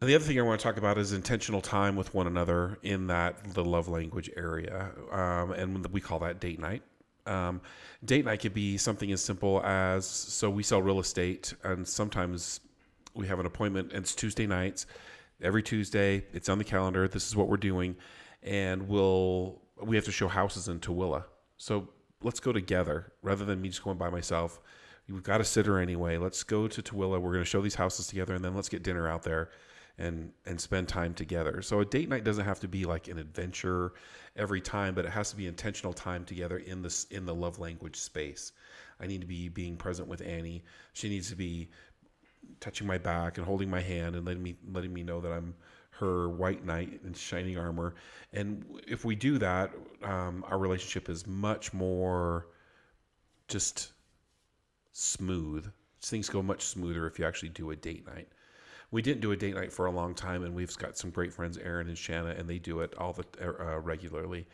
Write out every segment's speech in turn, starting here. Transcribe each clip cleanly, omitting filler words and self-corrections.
And the other thing I want to talk about is intentional time with one another in the love language area, and we call that date night. Um, Date night could be something as simple as, so we sell real estate, and sometimes we have an appointment, and it's Tuesday nights. Every Tuesday, it's on the calendar. This is what we're doing, and we have to show houses in Tooele. So let's go together rather than me just going by myself. We've got a sitter anyway. Let's go to Tooele. We're going to show these houses together, and then let's get dinner out there and spend time together. So a date night doesn't have to be like an adventure every time, but it has to be intentional time together in the love language space. I need to be being present with Annie. She needs to be touching my back and holding my hand and letting me know that I'm her white knight in shining armor. And if we do that, our relationship is much more just smooth. Things go much smoother if you actually do a date night. We didn't do a date night for a long time, and we've got some great friends, Aaron and Shanna, and they do it regularly.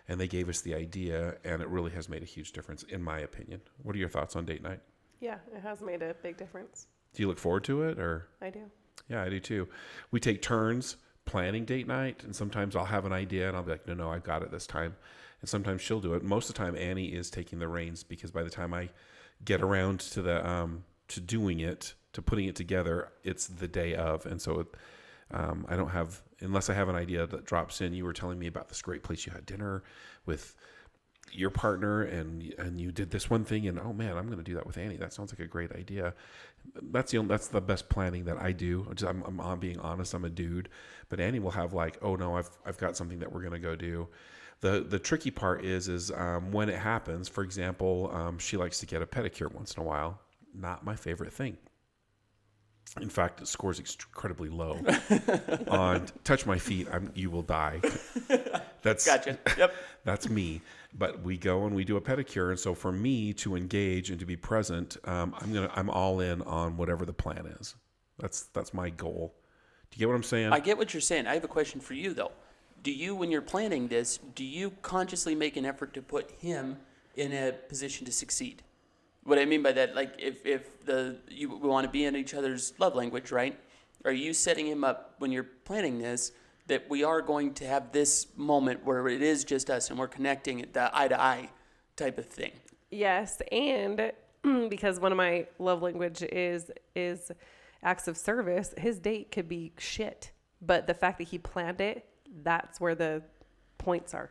And they gave us the idea, and it really has made a huge difference, in my opinion. What are your thoughts on date night? Yeah, it has made a big difference. Do you look forward to it, or? I do. Yeah, I do too. We take turns planning date night, and sometimes I'll have an idea, and I'll be like, no, I got it this time. And sometimes she'll do it. Most of the time, Annie is taking the reins, because by the time I get around to to doing it, to putting it together, it's the day of. And so I don't have, unless I have an idea that drops in. You were telling me about this great place you had dinner with your partner, and you did this one thing, and oh man, I'm going to do that with Annie. That sounds like a great idea. That's the best planning that I do. I'm being honest. I'm a dude, but Annie will have like, oh no, I've got something that we're going to go do. The tricky part is when it happens. For example, she likes to get a pedicure once in a while. Not my favorite thing. In fact, it scores incredibly low on touch my feet. You will die. That's Gotcha. Yep. That's me. But we go and we do a pedicure, and so for me to engage and to be present, I'm all in on whatever the plan is. That's my goal. Do you get what I'm saying? I get what you're saying. I have a question for you though. Do you, when you're planning this, do you consciously make an effort to put him in a position to succeed? What I mean by that, like if you want to be in each other's love language, right? Are you setting him up when you're planning this that we are going to have this moment where it is just us and we're connecting at the eye to eye type of thing? Yes, and because one of my love language is acts of service, his date could be shit, but the fact that he planned it, that's where the points are.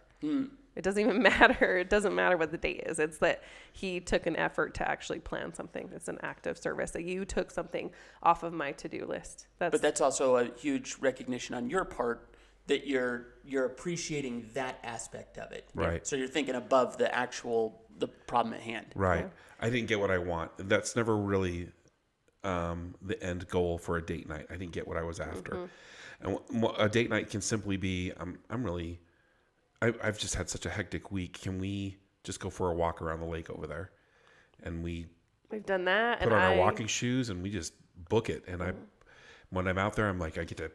It doesn't even matter. It doesn't matter what the date is. It's that he took an effort to actually plan something. It's an act of service. That you took something off of my to-do list. But that's also a huge recognition on your part that you're appreciating that aspect of it. Right. So you're thinking above the problem at hand. Right. Yeah. I didn't get what I want. That's never really the end goal for a date night. I didn't get what I was after. And a date night can simply be, I've just had such a hectic week. Can we just go for a walk around the lake over there? And we've done that. put on our walking shoes and we just book it. And when I'm out there, I'm like, I get to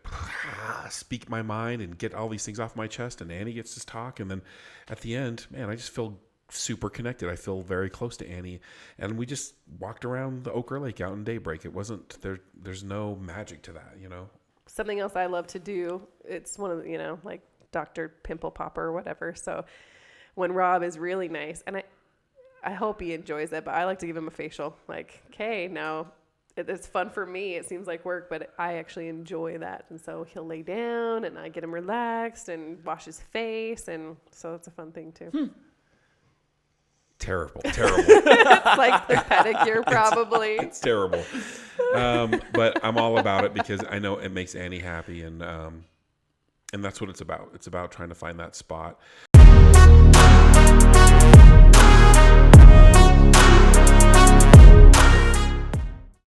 speak my mind and get all these things off my chest. And Annie gets to talk. And then at the end, man, I just feel super connected. I feel very close to Annie. And we just walked around the Ochre Lake out in daybreak. It wasn't there's no magic to that, Something else I love to do. It's one of the, like Dr. Pimple Popper or whatever. So when Rob is really nice, and I hope he enjoys it, but I like to give him a facial. Like, okay, now it's fun for me. It seems like work, but I actually enjoy that. And so he'll lay down and I get him relaxed and wash his face. And so it's a fun thing too. Terrible. It's like the pedicure probably. It's terrible. But I'm all about it because I know it makes Annie happy, and that's what it's about. It's about trying to find that spot.